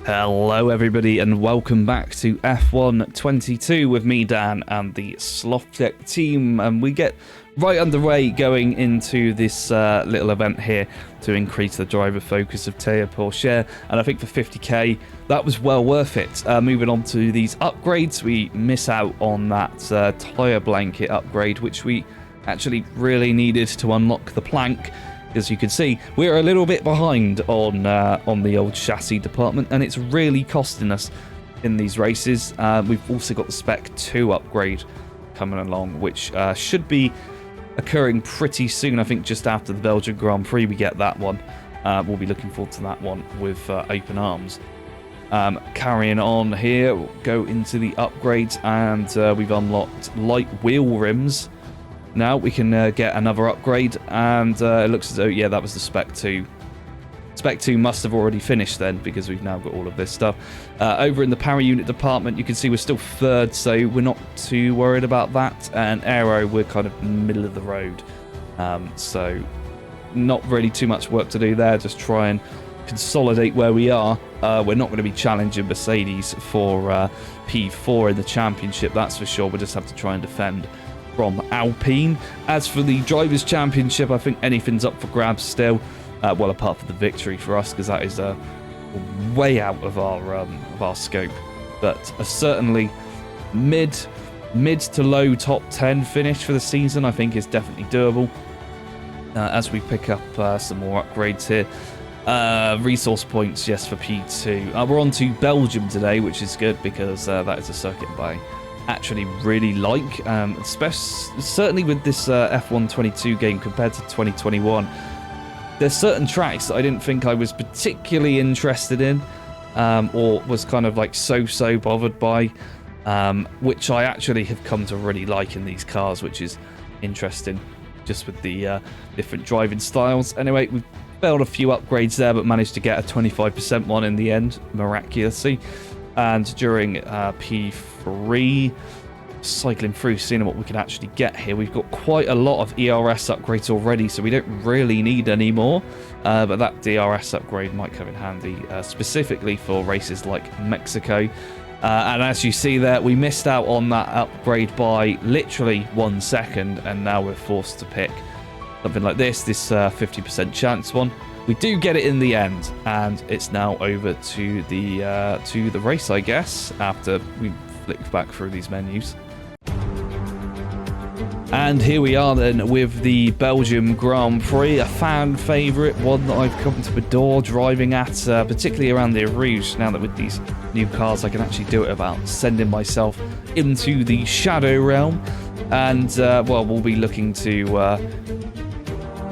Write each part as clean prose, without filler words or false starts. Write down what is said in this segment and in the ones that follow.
Hello everybody and welcome back to F1 22 with me, Dan, and the Slothz team, and we get right underway going into this little event here to increase the driver focus of Teo Pourchaire, and I think for 50k that was well worth it. Moving on to these upgrades, we miss out on that tyre blanket upgrade, which we actually really needed to unlock the plank. As you can see, we're a little bit behind on the old chassis department, and it's really costing us in these races. We've also got the Spec 2 upgrade coming along, which should be occurring pretty soon. I think just after the Belgian Grand Prix we get that one. We'll be looking forward to that one with open arms. Carrying on here, we'll go into the upgrades, and we've unlocked light wheel rims. Now we can get another upgrade, and it looks as though, yeah, that was the Spec 2. Spec 2 must have already finished then, because we've now got all of this stuff. Over in the power unit department, you can see we're still third, so we're not too worried about that. And aero, we're kind of middle of the road. So not really too much work to do there, just try and consolidate where we are. We're not going to be challenging Mercedes for P4 in the championship, that's for sure. We'll just have to try and defend from Alpine. As for the Drivers' Championship, I think anything's up for grabs still. Well, apart from the victory for us, because that is way out of our scope. But certainly mid to low top 10 finish for the season, I think, is definitely doable. As we pick up some more upgrades here. Resource points, yes, for P2. We're on to Belgium today, which is good, because that is a circuit by actually really like, certainly with this F1 22 game compared to 2021. There's certain tracks that I didn't think I was particularly interested in, or was kind of like so bothered by, which I actually have come to really like in these cars, which is interesting, just with the different driving styles. Anyway, we've failed a few upgrades there, but managed to get a 25% one in the end, miraculously. And during P3, cycling through, seeing what we can actually get here. We've got quite a lot of ERS upgrades already, so we don't really need any more. But that DRS upgrade might come in handy, specifically for races like Mexico. And as you see there, we missed out on that upgrade by literally 1 second, and now we're forced to pick something like this 50% chance one. We do get it in the end, and it's now over to the race, I guess, after we flick back through these menus. And here we are then with the Belgium Grand Prix, a fan favourite, one that I've come to adore driving at, particularly around the Rouge. Now that with these new cars I can actually do it about sending myself into the Shadow Realm, and well, we'll be looking to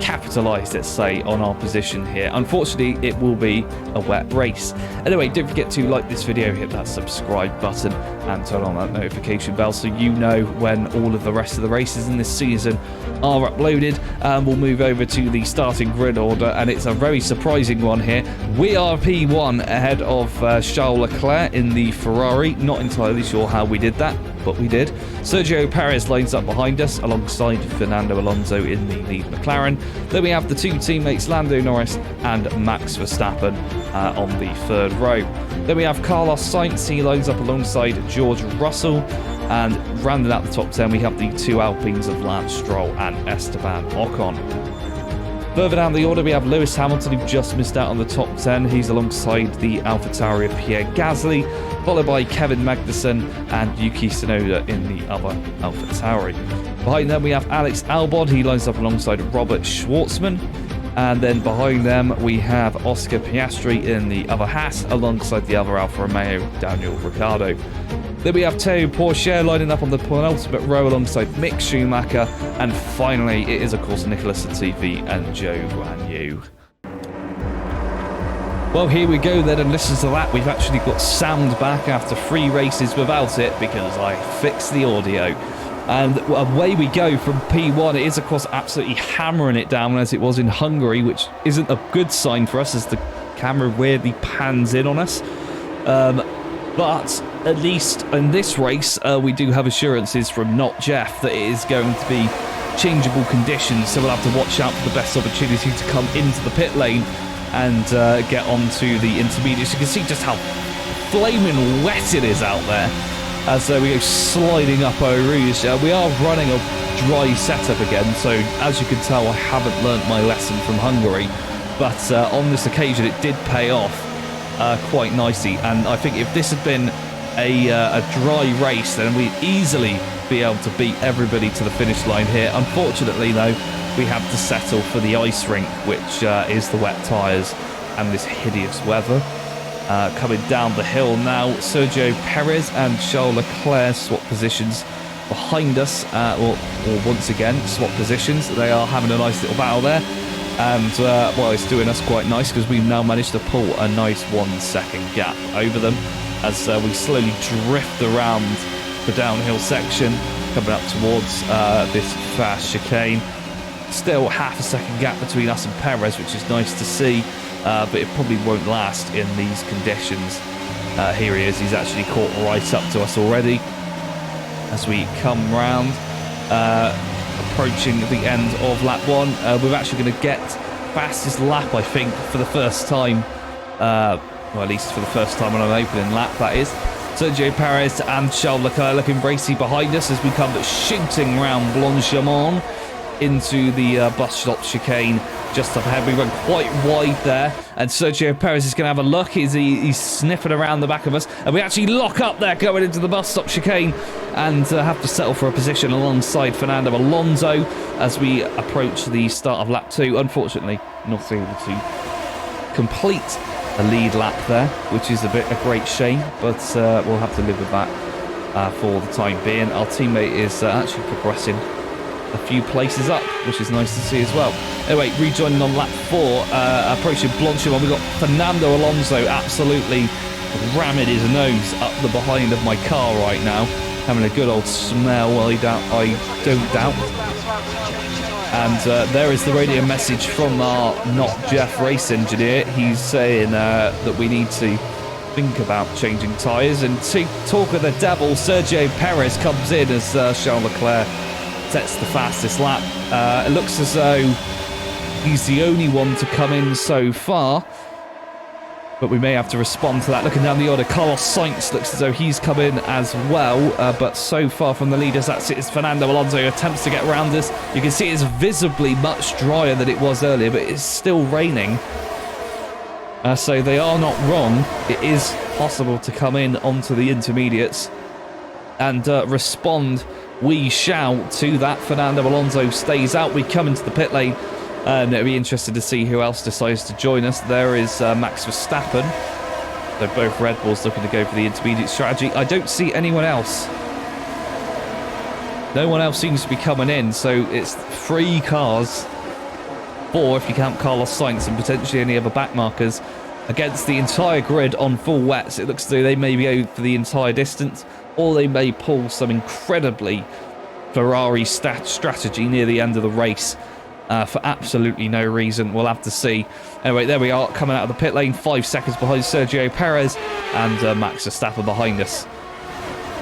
capitalise, let's say, on our position here. Unfortunately, it will be a wet race. Anyway, don't forget to like this video, hit that subscribe button, and turn on that notification bell so you know when all of the rest of the races in this season are uploaded. And we'll move over to the starting grid order, and it's a very surprising one here. We are P1 ahead of Charles Leclerc in the Ferrari. Not entirely sure how we did that, but we did. Sergio Perez lines up behind us alongside Fernando Alonso in the lead McLaren. Then we have the two teammates Lando Norris and Max Verstappen on the third row. Then we have Carlos Sainz, he lines up alongside George Russell. And rounding out the top 10, we have the two Alpines of Lance Stroll and Esteban Ocon. Further down the order, we have Lewis Hamilton, who just missed out on the top 10. He's alongside the AlphaTauri of Pierre Gasly, followed by Kevin Magnussen and Yuki Tsunoda in the other AlphaTauri. Behind them, we have Alex Albon. He lines up alongside Robert Schwartzman. And then behind them, we have Oscar Piastri in the other Haas, alongside the other Alfa Romeo, Daniel Ricciardo. Then we have Teo Pourchaire lining up on the penultimate row alongside Mick Schumacher. And finally, it is, of course, Nicholas Latifi and Zhou Guanyu. Well, here we go then, and listen to that. We've actually got sound back after 3 races without it, because I fixed the audio. And away we go from P1. It is, of course, absolutely hammering it down as it was in Hungary, which isn't a good sign for us as the camera weirdly pans in on us. But at least in this race, we do have assurances from Not Jeff that it is going to be changeable conditions, so we'll have to watch out for the best opportunity to come into the pit lane and get onto the intermediates. You can see just how flaming wet it is out there as we go sliding up Eau Rouge. We are running a dry setup again, so as you can tell, I haven't learnt my lesson from Hungary, but on this occasion it did pay off quite nicely, and I think if this had been a dry race, then we'd easily be able to beat everybody to the finish line here. Unfortunately, though, we have to settle for the ice rink, which is the wet tyres and this hideous weather. Coming down the hill now, Sergio Perez and Charles Leclerc swap positions behind us, or once again swap positions. They are having a nice little battle there, and well, it's doing us quite nice because we've now managed to pull a nice 1 second gap over them as we slowly drift around the downhill section, coming up towards this fast chicane. Still half a second gap between us and Perez, which is nice to see, but it probably won't last in these conditions. Here he is, he's actually caught right up to us already as we come round, approaching the end of lap 1. We're actually going to get fastest lap, I think, for the first time, well, at least for the first time on an opening lap, that is. Sergio Perez and Charles Leclerc looking racy behind us as we come shooting round Blanchimont into the bus stop chicane just up ahead. We run quite wide there, and Sergio Perez is going to have a look. He's sniffing around the back of us, and we actually lock up there going into the bus stop chicane and have to settle for a position alongside Fernando Alonso as we approach the start of lap 2. Unfortunately, not able to complete a lead lap there, which is a great shame, but we'll have to live with that for the time being. Our teammate is actually progressing a few places up, which is nice to see as well. Anyway, rejoining on lap 4, approaching Blanchimont, we've got Fernando Alonso absolutely ramming his nose up the behind of my car right now, having a good old smell, I don't doubt. And there is the radio message from our Not Jeff race engineer. He's saying that we need to think about changing tyres. And to talk of the devil, Sergio Perez comes in as Charles Leclerc sets the fastest lap. It looks as though he's the only one to come in so far, but we may have to respond to that. Looking down the order, Carlos Sainz looks as though he's come in as well, but so far from the leaders, that's it. It's Fernando Alonso who attempts to get around us. You can see it's visibly much drier than it was earlier, but it's still raining. So they are not wrong. It is possible to come in onto the intermediates and respond. We shall to that. Fernando Alonso stays out. We come into the pit lane, and it'll be interesting to see who else decides to join us. There is Max Verstappen. So both Red Bulls looking to go for the intermediate strategy. I don't see anyone else. No one else seems to be coming in, so it's 3 cars, 4 if you count Carlos Sainz and potentially any other backmarkers, against the entire grid on full wets. It looks as though they may go for the entire distance, or they may pull some incredibly Ferrari strategy near the end of the race for absolutely no reason. We'll have to see. Anyway, there we are, coming out of the pit lane, 5 seconds behind Sergio Perez, and Max Verstappen behind us.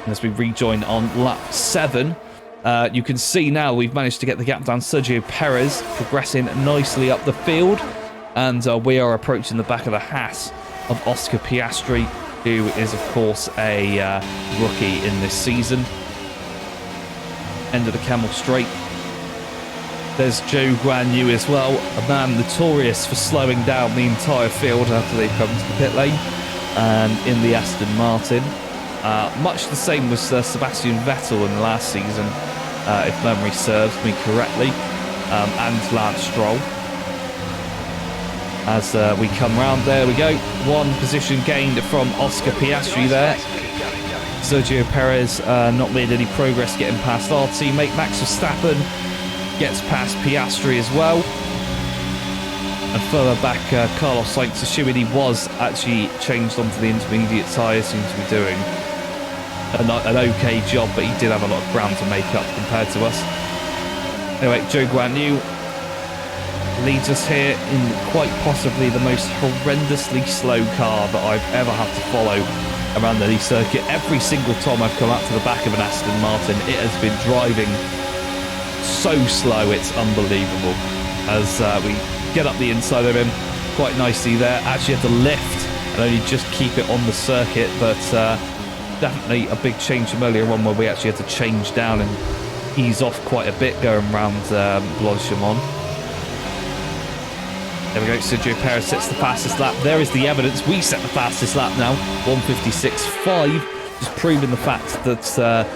And as we rejoin on lap 7, you can see now we've managed to get the gap down. Sergio Perez progressing nicely up the field, and we are approaching the back of the Haas of Oscar Piastri, who is, of course, a rookie in this season. End of the Camel Straight. There's Joe Guan Yu as well, a man notorious for slowing down the entire field after they come to the pit lane, and in the Aston Martin. Much the same was Sebastian Vettel in the last season, if memory serves me correctly, and Lance Stroll. As we come round, there we go. 1 position gained from Oscar Piastri there. Sergio Perez not made any progress getting past our teammate. Max Verstappen gets past Piastri as well. And further back, Carlos Sainz, assuming he was actually changed onto the intermediate tyres, seems to be doing an okay job, but he did have a lot of ground to make up compared to us. Anyway, Joe Guan Yu leads us here in quite possibly the most horrendously slow car that I've ever had to follow around any circuit. Every single time I've come out to the back of an Aston Martin, it has been driving so slow, it's unbelievable. As we get up the inside of him, quite nicely there. Actually had to lift and only just keep it on the circuit, but definitely a big change from earlier on where we actually had to change down and ease off quite a bit going around Blanchimont. There we go, Sergio Perez sets the fastest lap. There is the evidence. We set the fastest lap now, 1:56.5, just proving the fact that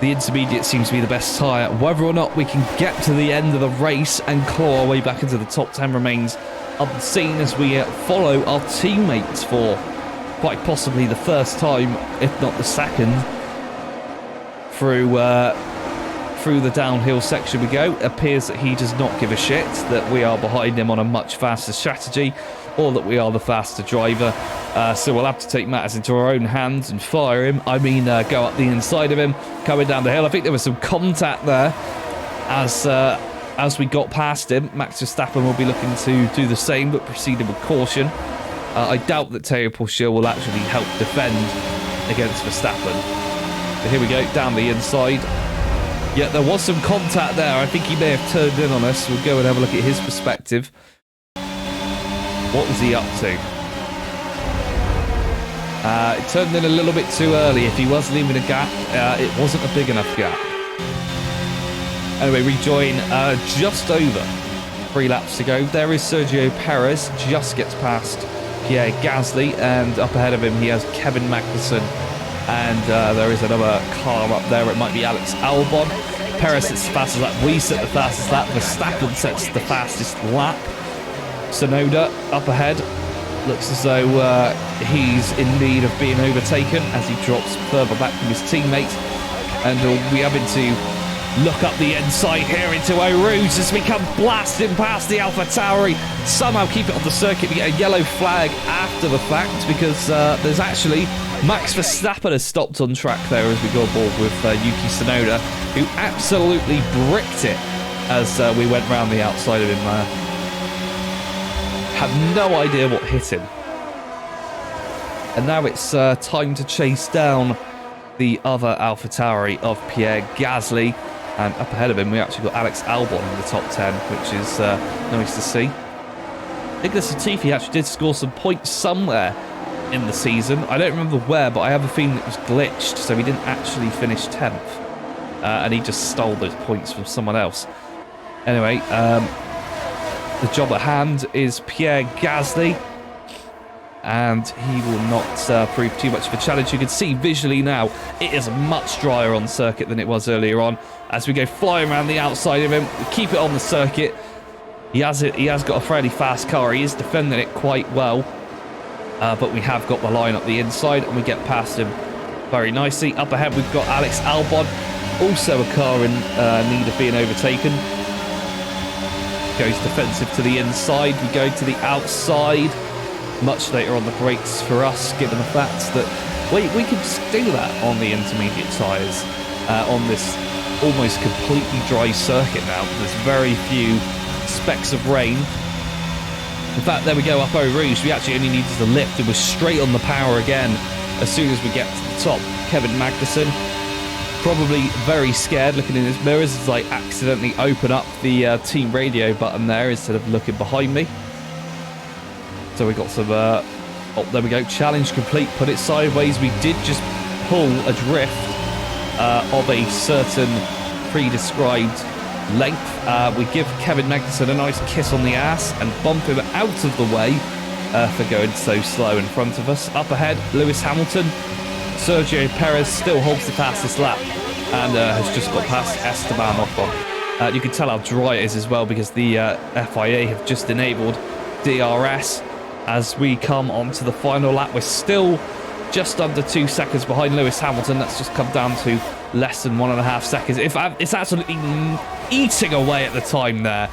the intermediate seems to be the best tyre. Whether or not we can get to the end of the race and claw our way back into the top 10 remains unseen as we follow our teammates for quite possibly the first time, if not the second, through the downhill section we go. It appears that he does not give a shit that we are behind him on a much faster strategy, or that we are the faster driver. So we'll have to take matters into our own hands and fire him. I mean, go up the inside of him, coming down the hill. I think there was some contact there as we got past him. Max Verstappen will be looking to do the same, but proceeding with caution. I doubt that Théo Pourchaire will actually help defend against Verstappen. But here we go, down the inside. Yeah, there was some contact there. I think he may have turned in on us. We'll go and have a look at his perspective. What was he up to? It turned in a little bit too early. If he was leaving a gap, it wasn't a big enough gap. Anyway, rejoin just over 3 laps to go. There is Sergio Perez, just gets past Pierre Gasly, and up ahead of him he has Kevin Magnussen, and there is another car up there. It might be Alex Albon. Perez sets the fastest lap. We set the fastest lap. Verstappen sets the fastest lap. Sonoda up ahead. Looks as though he's in need of being overtaken as he drops further back from his teammates. And we having to look up the inside here into Eau Rouge as we come blasting past the AlphaTauri. Somehow keep it on the circuit. We get a yellow flag after the fact because there's actually Max Verstappen has stopped on track there as we go aboard with Yuki Tsunoda, who absolutely bricked it as we went round the outside of him there. Had no idea what hit him. And now it's time to chase down the other AlphaTauri of Pierre Gasly. And up ahead of him, we actually got Alex Albon in the top 10, which is nice to see. Nicholas Latifi actually did score some points somewhere in the season. I don't remember where, but I have a feeling it was glitched, so he didn't actually finish 10th. And he just stole those points from someone else. Anyway, the job at hand is Pierre Gasly, and he will not prove too much of a challenge. You can see visually now it is much drier on circuit than it was earlier on. As we go flying around the outside of him, we keep it on the circuit. He has got a fairly fast car. He is defending it quite well, but we have got the line up the inside, and we get past him very nicely. Up ahead, we've got Alex Albon, also a car in need of being overtaken. Goes defensive to the inside. We go to the outside. Much later on the brakes for us, given the fact that we can just do that on the intermediate tyres on this almost completely dry circuit now. There's very few specks of rain. In fact, there we go, up Eau Rouge. We actually only needed to lift and we're straight on the power again as soon as we get to the top. Kevin Magnussen, probably very scared, looking in his mirrors as I accidentally open up the team radio button there instead of looking behind me. So we got some, oh, there we go, challenge complete, put it sideways. We did just pull a drift of a certain pre-described length. We give Kevin Magnussen a nice kiss on the ass and bump him out of the way for going so slow in front of us. Up ahead, Lewis Hamilton. Sergio Perez still holds the fastest lap and has just got past Esteban Ocon. You can tell how dry it is as well because the FIA have just enabled DRS. As we come onto the final lap, we're still just under 2 seconds behind Lewis Hamilton. That's just come down to less than 1.5 seconds. It's absolutely eating away at the time there.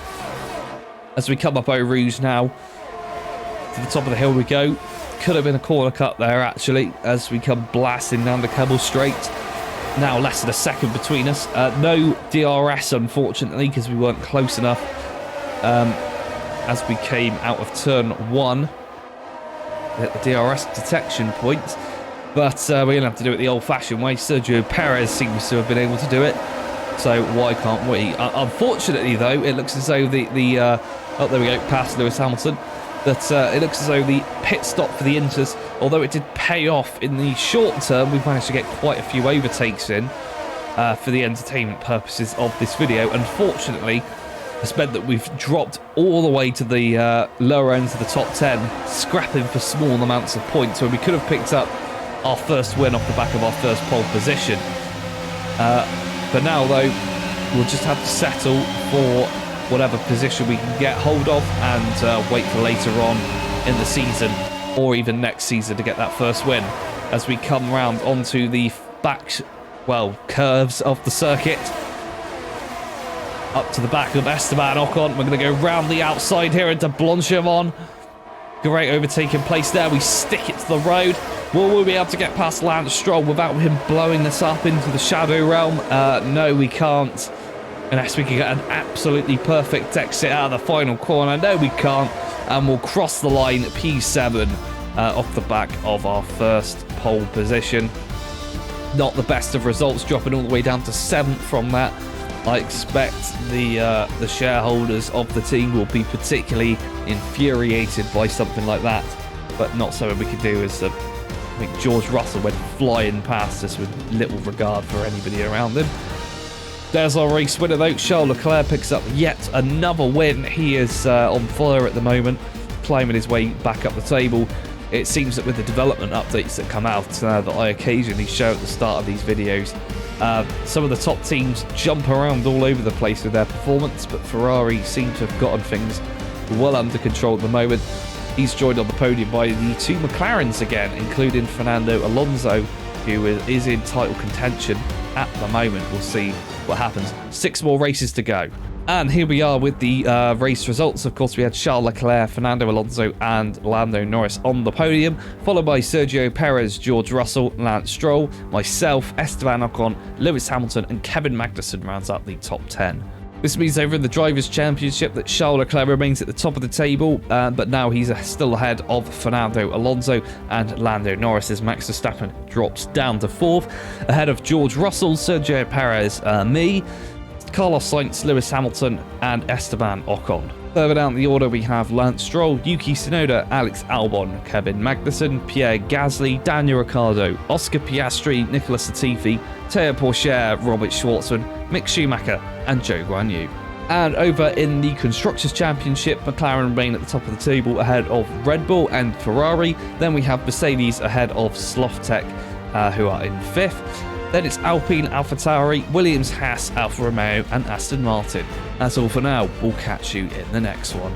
As we come up Eau Rouge now, to the top of the hill we go. Could have been a corner cut there, actually, as we come blasting down the Kemmel Straight. Now less than a second between us. No DRS, unfortunately, because we weren't close enough as we came out of turn 1. At the DRS detection point, but we're going to have to do it the old-fashioned way. Sergio Perez seems to have been able to do it, so why can't we? Unfortunately, though, it looks as though oh, there we go, past Lewis Hamilton. that it looks as though the pit stop for the Inters, although it did pay off in the short term, we've managed to get quite a few overtakes in for the entertainment purposes of this video. Unfortunately, it's meant that we've dropped all the way to the lower ends of the top 10, scrapping for small amounts of points where we could have picked up our first win off the back of our first pole position. For now, though, we'll just have to settle for whatever position we can get hold of and wait for later on in the season or even next season to get that first win as we come round onto the back, well, curves of the circuit. Up to the back of Esteban Ocon. We're going to go round the outside here into Blanchimont. Great overtaking place there. We stick it to the road. Will we be able to get past Lance Stroll without him blowing us up into the shadow realm? No, we can't. Unless we can get an absolutely perfect exit out of the final corner. No, we can't. And we'll cross the line P7 off the back of our first pole position. Not the best of results, dropping all the way down to 7th from that. I expect the shareholders of the team will be particularly infuriated by something like that. But not something we can do, as I think George Russell went flying past us with little regard for anybody around him. There's our race winner though. Charles Leclerc picks up yet another win. He is on fire at the moment, climbing his way back up the table. It seems that with the development updates that come out that I occasionally show at the start of these videos, some of the top teams jump around all over the place with their performance, but Ferrari seem to have gotten things well under control at the moment. He's joined on the podium by the two McLarens again, including Fernando Alonso, who is in title contention at the moment. We'll see what happens. 6 more races to go. And here we are with the race results. Of course, we had Charles Leclerc, Fernando Alonso and Lando Norris on the podium, followed by Sergio Perez, George Russell, Lance Stroll, myself, Esteban Ocon, Lewis Hamilton and Kevin Magnussen rounds up the top 10. This means over in the Drivers' Championship that Charles Leclerc remains at the top of the table, but now he's still ahead of Fernando Alonso and Lando Norris as Max Verstappen drops down to 4th, ahead of George Russell, Sergio Perez, me, Carlos Sainz, Lewis Hamilton and Esteban Ocon. Further down the order we have Lance Stroll, Yuki Tsunoda, Alex Albon, Kevin Magnussen, Pierre Gasly, Daniel Ricciardo, Oscar Piastri, Nicolas Latifi, Teo Pourchaire, Robert Schwartzman, Mick Schumacher and Zhou Guanyu. And over in the Constructors' Championship, McLaren remain at the top of the table ahead of Red Bull and Ferrari. Then we have Mercedes ahead of Slothz, who are in 5th. Then it's Alpine, AlphaTauri, Williams, Haas, Alfa Romeo and Aston Martin. That's all for now. We'll catch you in the next one.